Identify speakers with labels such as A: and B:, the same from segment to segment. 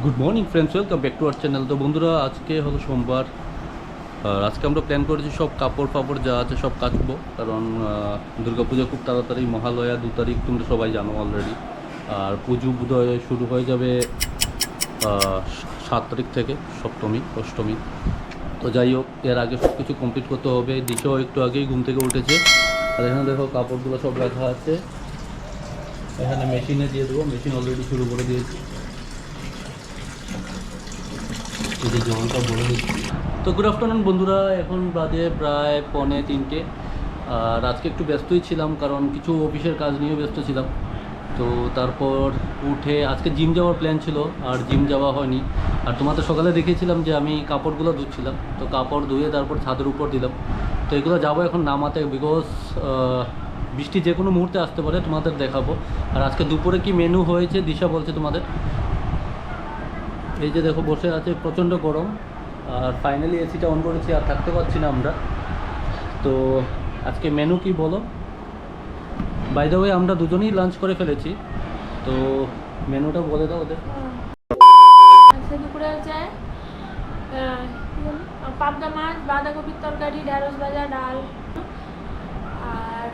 A: Good morning friends, welcome back to our channel. তো বন্ধুরা, আজকে হলো সোমবার। আর আজকে আমরা প্ল্যান করেছি সব কাপড় ফাপড় যা আছে সব কাচবো, কারণ দুর্গাপূজা খুব তাড়াতাড়ি, মহালয়া 2 তারিখ, তোমরা সবাই জানো অলরেডি। আর পুজো বোধহয় শুরু হয়ে যাবে 7 তারিখ থেকে, সপ্তমী অষ্টমী। তো যাই হোক, এর আগে সব কিছু কমপ্লিট করতে হবে। দিশাও একটু আগেই ঘুম থেকে উঠেছে। আর এখানে দেখো কাপড়গুলো সব রাখা আছে, এখানে মেশিনে দিয়ে দেবো। মেশিন অলরেডি শুরু করে দিয়েছি। এই যে জলটা ভরে দিচ্ছি। তো গুড আফটারনুন বন্ধুরা, এখন বাজে প্রায় 2:45। আর আজকে একটু ব্যস্তই ছিলাম, কারণ কিছু অফিসের কাজ নিয়েও ব্যস্ত ছিলাম। তো তারপর উঠে আজকে জিম যাওয়ার প্ল্যান ছিল, আর জিম যাওয়া হয়নি। আর তোমাদের সকালে দেখেছিলাম যে আমি কাপড়গুলো ধুচ্ছিলাম, তো কাপড় ধুয়ে তারপর ছাদের উপর দিলাম। তো এগুলো যাবো এখন নামাতে, বিকজ বৃষ্টি যে কোনো মুহূর্তে আসতে পারে, তোমাদের দেখাবো। আর আজকে দুপুরে কি মেনু হয়েছে দিশা বলছে তোমাদের। এই যে দেখো বসে আছে, প্রচণ্ড গরম। আর ফাইনালি এসিটা অন করেছি, আর থাকতে পারছি না আমরা। তো আজকে মেনু কি বলো? বাই দ্য ওয়ে, আমরা দুজনেই লাঞ্চ করে ফেলেছি। তো মেনুটা বলে দাও ওদের।
B: আজকে দুপুরে হচ্ছে পাবদা মাছ, বাঁধাকপির তরকারি, ঢেঁড়স ভাজা, ডাল। আর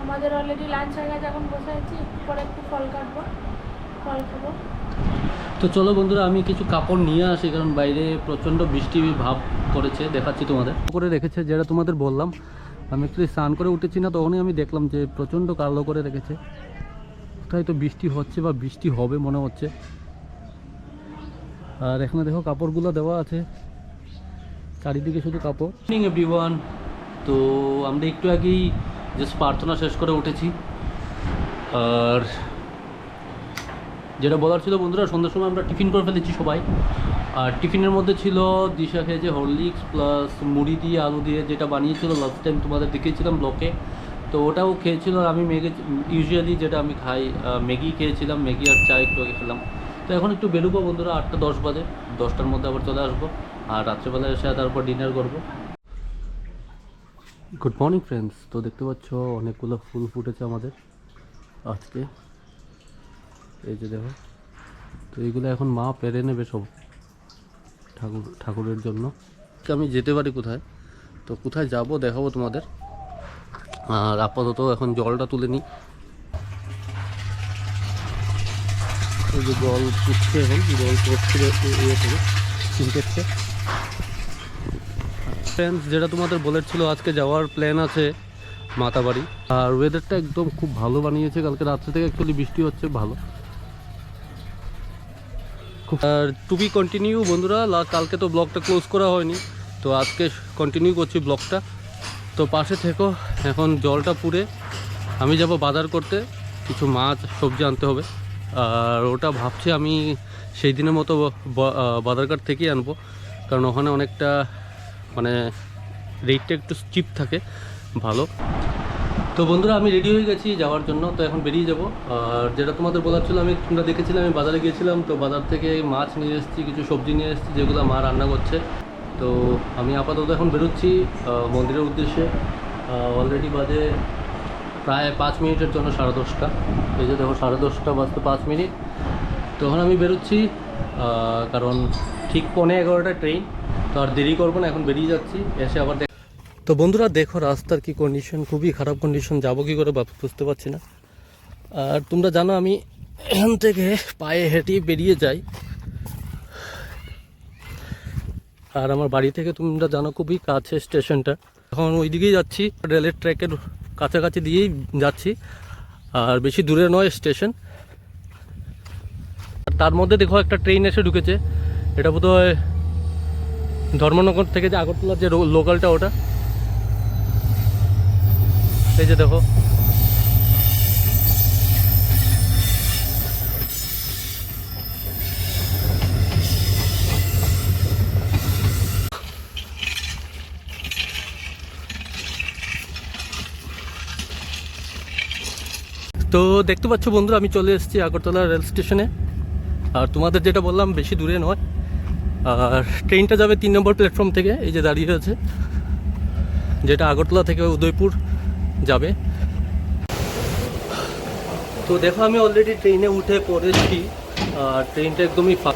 B: আমাদের অলরেডি লাঞ্চ হয়ে গেছে, এখন বসে আছি। পরে একটু ফল কাটবো, ফল খাবো।
A: তো চলো বন্ধুরা, আমি কিছু কাপড় নিয়ে আসি, কারণ বাইরে প্রচণ্ড বৃষ্টি ভাব করেছে। দেখাচ্ছি তোমাদের করে রেখেছে, যেটা তোমাদের বললাম। আমি একটু স্নান করে উঠেছি না, তখনই আমি দেখলাম যে প্রচণ্ড কালো করে রেখেছে। তাই তো বৃষ্টি হচ্ছে বা বৃষ্টি হবে মনে হচ্ছে। আর এখানে দেখো কাপড়গুলো দেওয়া আছে, চারিদিকে শুধু কাপড়। Morning everyone. তো আমরা একটু আগেই জাস্ট প্রার্থনা শেষ করে উঠেছি। আর যেটা বলার ছিল বন্ধুরা, সন্ধ্যার সময় আমরা টিফিন করে ফেলেছি সবাই। আর টিফিনের মধ্যে ছিল দিশা খেয়েছে হরলিক্স প্লাস মুড়ি দিয়ে আলু দিয়ে, যেটা বানিয়েছিল লাস্ট টাইম তোমাদের দেখিয়েছিলাম ব্লকে। তো ওটাও খেয়েছিল। আর আমি ইউজুয়ালি যেটা আমি খাই, ম্যাগি খেয়েছিলাম, ম্যাগি আর চা একটু আগে খেলাম। তো এখন একটু বেরোবো বন্ধুরা, 8:10 বাজে। 10টার মধ্যে আবার চলে আসবো, আর রাত্রেবেলায় এসে তারপর ডিনার করবো। Good morning friends. তো দেখতে পাচ্ছ অনেকগুলো ফুল ফুটেছে আমাদের আজকে, এই যে দেখো। তো এইগুলো এখন মা পেরে নেবে সব ঠাকুরের জন্য। আমি যেতে পারি কোথায়, তো কোথায় যাব দেখাবো তোমাদের। আর আপাতত এখন জলটা তুলে নিই। এই যে জল পুষছে, এখন জল পড়ছে ইয়ে থেকে, সিনটেক্সে। ফ্রেন্ডস, যেটা তোমাদের বলেছিল, আজকে যাওয়ার প্ল্যান আছে মাতাবাড়ি। আর ওয়েদারটা একদম খুব ভালো বানিয়েছে। কালকে রাত্রে থেকে অ্যাকচুয়ালি বৃষ্টি হচ্ছে, ভালো। আর টু বি কন্টিনিউ বন্ধুরা, কালকে তো ব্লগটা ক্লোজ করা হয়নি, তো আজকে কন্টিনিউ করছি ব্লগটা। তো পাশে থেকো। এখন জলটা পুড়ে আমি যাব বাজার করতে, কিছু মাছ সবজি আনতে হবে। আর ওটা ভাবছি আমি সেই দিনের মতো বাজারঘাট থেকেই আনবো, কারণ ওখানে অনেকটা মানে রেটটা একটু চিপ থাকে, ভালো। তো বন্ধুরা, আমি রেডি হয়ে গেছি যাওয়ার জন্য। তো এখন বেরিয়ে যাব। আর যেটা তোমাদের বলার ছিল, তোমরা দেখেছিলাম আমি বাজারে গিয়েছিলাম। তো বাজার থেকে মাছ নিয়ে এসেছি, কিছু সবজি নিয়ে এসেছি, যেগুলো মা রান্না করছে। তো আমি আপাতত এখন বেরোচ্ছি মন্দিরের উদ্দেশ্যে। অলরেডি বাজে প্রায় 5 মিনিটের জন্য 10:30। এই যে দেখো, 10:30 বাজতে 5 মিনিট। তো এখন আমি বেরোচ্ছি, কারণ ঠিক 11:15 ট্রেন। তো আর দেরি করবো না, এখন বেরিয়ে যাচ্ছি। এসে আবার তো বন্ধুরা দেখো, রাস্তার কি কন্ডিশন, খুবই খারাপ কন্ডিশন। যাবো কী করে বুঝতে পারছি না। আর তোমরা জানো আমি এখান থেকে পায়ে হেঁটে বেরিয়ে যাই। আর আমার বাড়ি থেকে তোমরা জানো খুবই কাছে স্টেশনটা। এখন ওই দিকেই যাচ্ছি, রেলের ট্র্যাকের কাছাকাছি দিয়েই যাচ্ছি। আর বেশি দূরে নয় স্টেশন। তার মধ্যে দেখো একটা ট্রেন এসে ঢুকেছে। এটা বোধহয় ধর্মনগর থেকে যে আগরতলার যে লোকালটা, ওটা। এই যে দেখো, তো দেখতে পাচ্ছ বন্ধুরা, আমি চলে এসেছি আগরতলা রেল স্টেশনে। আর তোমাদের যেটা বললাম, বেশি দূরে নয়। আর ট্রেনটা যাবে 3 নম্বর প্ল্যাটফর্ম থেকে, এই যে দাঁড়িয়ে আছে, যেটা আগরতলা থেকে উদয়পুর যাবে। তো দেখো আমি অলরেডি ট্রেনে উঠে পড়েছি, আর ট্রেনটা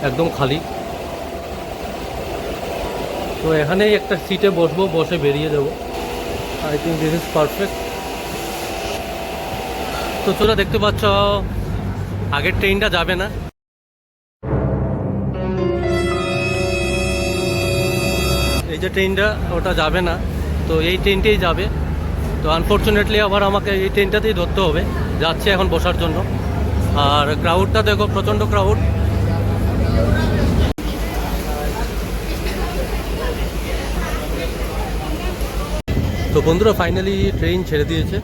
A: একদম খালি। তো এখানেই একটা সিটে বসবো, বসে বেরিয়ে যাবো। I think this is perfect. তো তোরা দেখতে পাচ্ছ আগের ট্রেনটা যাবে না, এই যে ট্রেনটা ওটা যাবে না, তো এই ট্রেনটাই যাবে। তো আনফর্চুনেটলি আবার আমাকে এই ট্রেনটাতেই ধরতে হবে, যাচ্ছে এখন বসার জন্য। আর ক্রাউডটা দেখো, প্রচণ্ড ক্রাউড। তো বন্ধুরা ফাইনালি ট্রেন ছেড়ে দিয়েছে।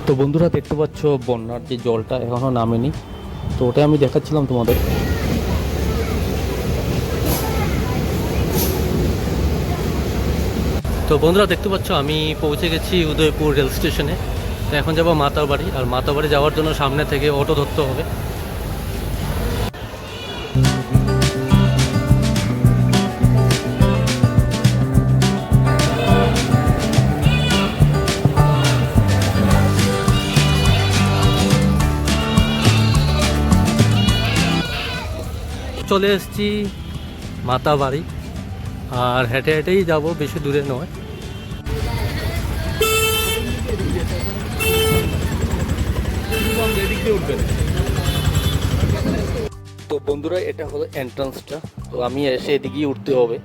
A: তো বন্ধুরা দেখতে পাচ্ছ বন্যার যে জলটা এখনও নামেনি, তো ওটা আমি দেখাচ্ছিলাম তোমাদের। তো বন্ধুরা দেখতে পাচ্ছ আমি পৌঁছে গেছি উদয়পুর রেল স্টেশনে। তো এখন যাবো মাতাবাড়ি, আর মাতাবাড়ি যাওয়ার জন্য সামনে থেকে অটো ধরতে হবে। চলে এসেছি মাতাবাড়ি, আর হেঁটে হেঁটেই যাব, বেশি দূরে নয়। তো বন্ধুরা এটা হলো এন্ট্রান্সটা, তো আমি এসে এদিকেই উঠতে হবে।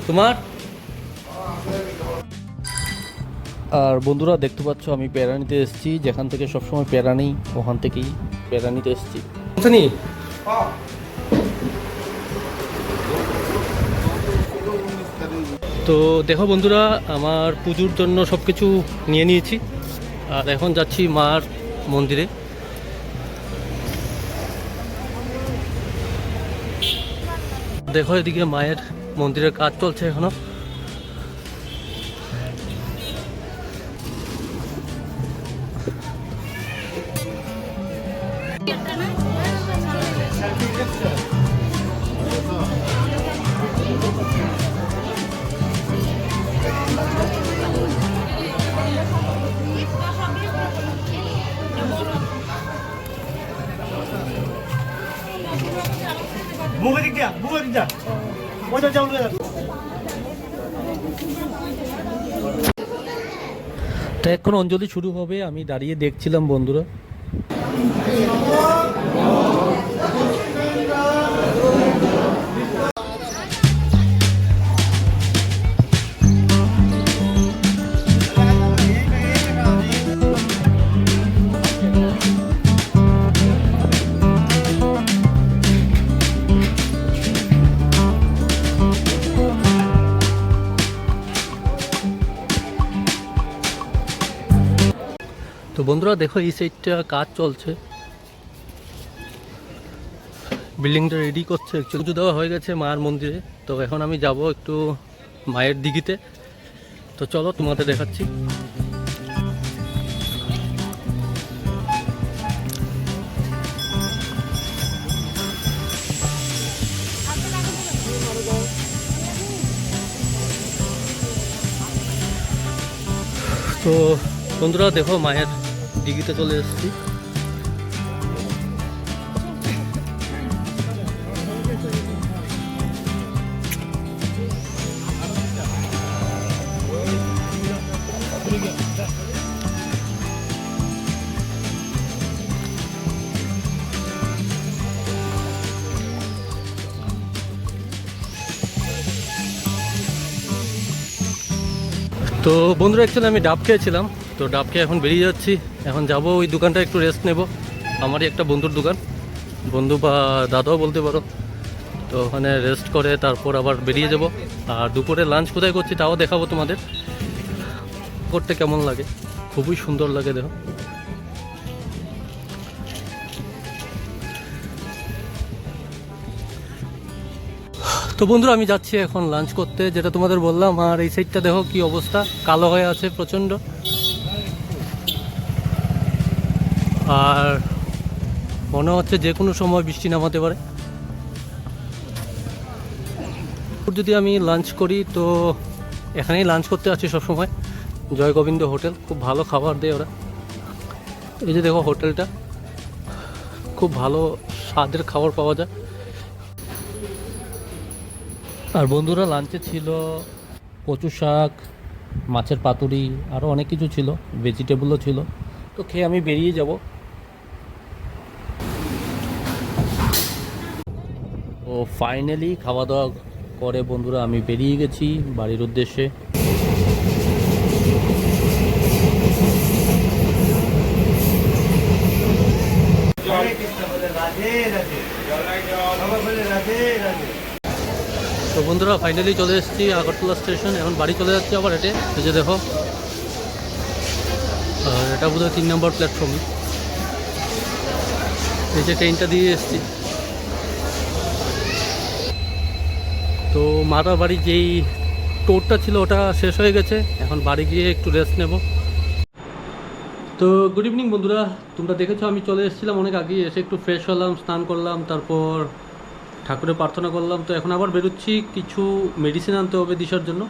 A: তোমার আর বন্ধুরা দেখতে পাচ্ছ আমি প্যারা নিতে এসেছি, যেখান থেকে সবসময় প্যারা নেই ওখান থেকেই প্যারা নিতে এসেছি। তো দেখো বন্ধুরা আমার পুজোর জন্য সব কিছু নিয়ে নিয়েছি, আর এখন যাচ্ছি মার মন্দিরে। দেখো এদিকে মায়ের মন্দিরের কাজ চলছে এখনো। তো এখন অঞ্জলি শুরু হবে, আমি দাঁড়িয়ে দেখছিলাম বন্ধুরা। তো বন্ধুরা দেখো এই সাইডটা কাজ চলছে, বিল্ডিংটা রেডি করছে। পুজো দেওয়া হয়ে গেছে মার মন্দিরে, তো এখন আমি যাব একটু মায়ের দিঘিতে। তো চলো তোমাদের দেখাচ্ছি। তো বন্ধুরা দেখো মায়ের দিঘিতে চলে এসেছি। তো বন্ধুরা অ্যাকচুয়ালি আমি ডাব খেয়েছিলাম, তো ডাব খেয়ে এখন বেরিয়ে যাচ্ছি। এখন যাব ওই দোকানটা একটু রেস্ট নেব, আমারই একটা বন্ধুর দোকান, বন্ধু বা দাদাও বলতে পারো। তো ওখানে রেস্ট করে তারপর আবার বেরিয়ে যাব। আর দুপুরে লাঞ্চ কোথায় করছি তাও দেখাবো তোমাদের, করতে কেমন লাগে। খুবই সুন্দর লাগে দেখো। তো বন্ধুরা আমি যাচ্ছি এখন লাঞ্চ করতে, যেটা তোমাদের বললাম। আর এই সাইডটা দেখো কি অবস্থা, কালো হয়ে আছে প্রচণ্ড। আর মনে হচ্ছে যে কোনো সময় বৃষ্টি নামাতে পারে। যদি আমি লাঞ্চ করি তো এখানেই লাঞ্চ করতে আসছি সবসময়, জয় গোবিন্দ হোটেল। খুব ভালো খাবার দেয় ওরা। এই যে দেখো হোটেলটা, খুব ভালো স্বাদের খাবার পাওয়া যায়। আর বন্ধুরা লাঞ্চে ছিল কচু শাক, মাছের পাতুরি, আরও অনেক কিছু ছিল, ভেজিটেবলও ছিল। তো খেয়ে আমি বেরিয়ে যাব। ও ফাইনালি খাওয়া দাওয়া করে বন্ধুরা আমি বেরিয়ে গেছি বাড়ির উদ্দেশ্যে। তো বন্ধুরা ফাইনালি চলে এসেছি আগরতলা স্টেশন। এখন বাড়ি চলে যাচ্ছি আবার হেঁটে। এই যে দেখো, আর এটা বোধহয় 3 নম্বর প্ল্যাটফর্মে। এই যে ট্রেনটা দিয়ে এসেছি। তো মাতার বাড়ি যেই টোরটা ছিল ওটা শেষ হয়ে গেছে, এখন বাড়ি গিয়ে একটু রেস্ট নেব। তো গুড ইভিনিং বন্ধুরা, তোমরা দেখেছো আমি চলে এসেছিলাম অনেক আগে। এসে একটু ফ্রেশ হলাম, স্নান করলাম, তারপর ঠাকুরের প্রার্থনা করলাম। তো এখন আবার বেরোচ্ছি, কিছু মেডিসিন আনতে হবে দিশার জন্য।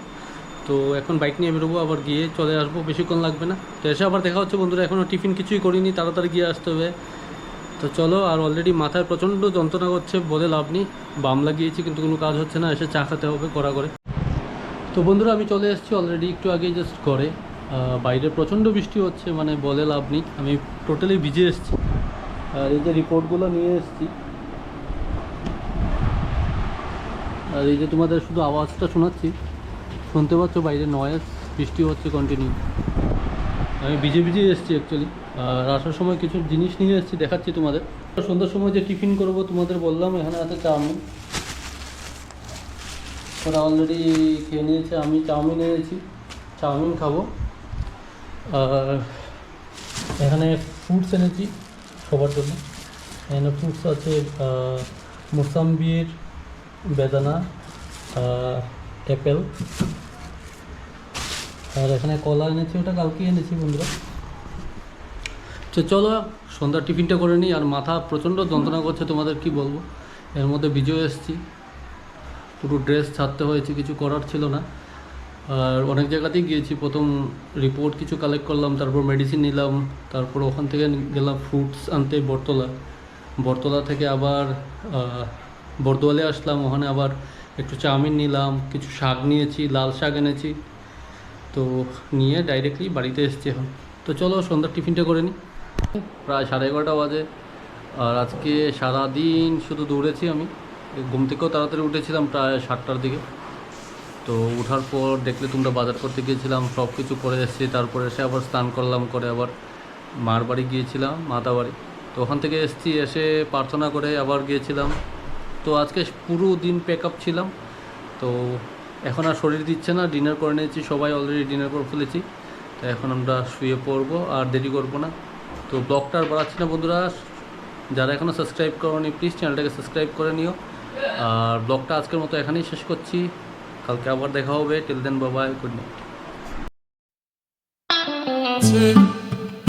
A: তো এখন বাইক নিয়ে বেরোবো, আবার গিয়ে চলে আসবো, বেশিক্ষণ লাগবে না। তো এসে আবার দেখা হচ্ছে বন্ধুরা। এখনও টিফিন কিছুই করিনি, তাড়াতাড়ি গিয়ে আসতে হবে। তো চলো। আর অলরেডি মাথায় প্রচণ্ড যন্ত্রণা করছে, বলে লাভ নেই। বাম লাগিয়েছি কিন্তু কোনো কাজ হচ্ছে না, এসে চা খেতে হবে কড়া করে। তো বন্ধুরা আমি চলে এসেছি অলরেডি একটু আগেই জাস্ট ঘরে। বাইরে প্রচণ্ড বৃষ্টি হচ্ছে, মানে বলে লাভ নেই। আমি টোটালি ভিজে এসেছি। আর এই যে রিপোর্টগুলো নিয়ে এসেছি। আর এই যে তোমাদের শুধু আওয়াজটা শোনাচ্ছি, শুনতে পাচ্ছ বাইরে নয়েজ, বৃষ্টি হচ্ছে কন্টিনিউ। আমি ভিজে ভিজে এসেছি অ্যাকচুয়ালি। আর আসার সময় কিছু জিনিস নিয়ে এসেছি, দেখাচ্ছি তোমাদের। সন্ধ্যার সময় যে টিফিন করব তোমাদের বললাম, এখানে আছে চাউমিন। ওরা অলরেডি খেয়ে নিয়েছে, আমি চাউমিন এনেছি, চাউমিন খাবো। আর এখানে ফ্রুটস এনেছি সবার জন্য। এখানে ফ্রুটস আছে মোসাম্বির, বেদানা, অ্যাপেল। আর এখানে কলা এনেছি, ওটা কালকেই এনেছি বন্ধুরা। তো চলো সন্ধ্যার টিফিনটা করে নিই। আর মাথা প্রচণ্ড যন্ত্রণা করছে, তোমাদের কি বলবো। এর মধ্যে ভিজেও এসেছি, পুরো ড্রেস ছাড়তে হয়েছে, কিছু করার ছিল না। আর অনেক জায়গাতেই গিয়েছি। প্রথম রিপোর্ট কিছু কালেক্ট করলাম, তারপর মেডিসিন নিলাম, তারপর ওখান থেকে গেলাম ফ্রুটস আনতে বটতলা থেকে আবার বর্দোয়ালে আসলাম। ওখানে আবার একটু চাউমিন নিলাম, কিছু শাক নিয়েছি, লাল শাক এনেছি। তো নিয়ে ডাইরেক্টলি বাড়িতে এসেছি এখন। তো চলো সন্ধ্যার টিফিনটা করে নিই। প্রায় 11:30 বাজে। আর আজকে সারাদিন শুধু দৌড়েছি আমি। ঘুম থেকেও তাড়াতাড়ি উঠেছিলাম প্রায় 7টার দিকে। তো ওঠার পর দেখলে তোমরা বাজার করতে গিয়েছিলাম, সব কিছু করে এসেছি। তারপরে এসে আবার স্নান করলাম, করে আবার মার বাড়ি গিয়েছিলাম, মাতা বাড়ি। তো ওখান থেকে এসেছি, এসে প্রার্থনা করে আবার গিয়েছিলাম। তো আজকে পুরো দিন প্যাক আপ ছিলাম। তো এখন আর শরীর দিচ্ছে না, ডিনার করে নিয়েছি, সবাই অলরেডি ডিনার করে ফেলেছি। তো এখন আমরা শুয়ে পড়বো, আর দেরি করবো না। তো ব্লগটা আর বাড়াচ্ছি না বন্ধুরা। যারা এখনও সাবস্ক্রাইব করোনি প্লিজ চ্যানেলটাকে সাবস্ক্রাইব করে নিও। আর ব্লগটা আজকের মতো এখানেই শেষ করছি। কালকে আবার দেখা হবে। Till then bye bye, good night.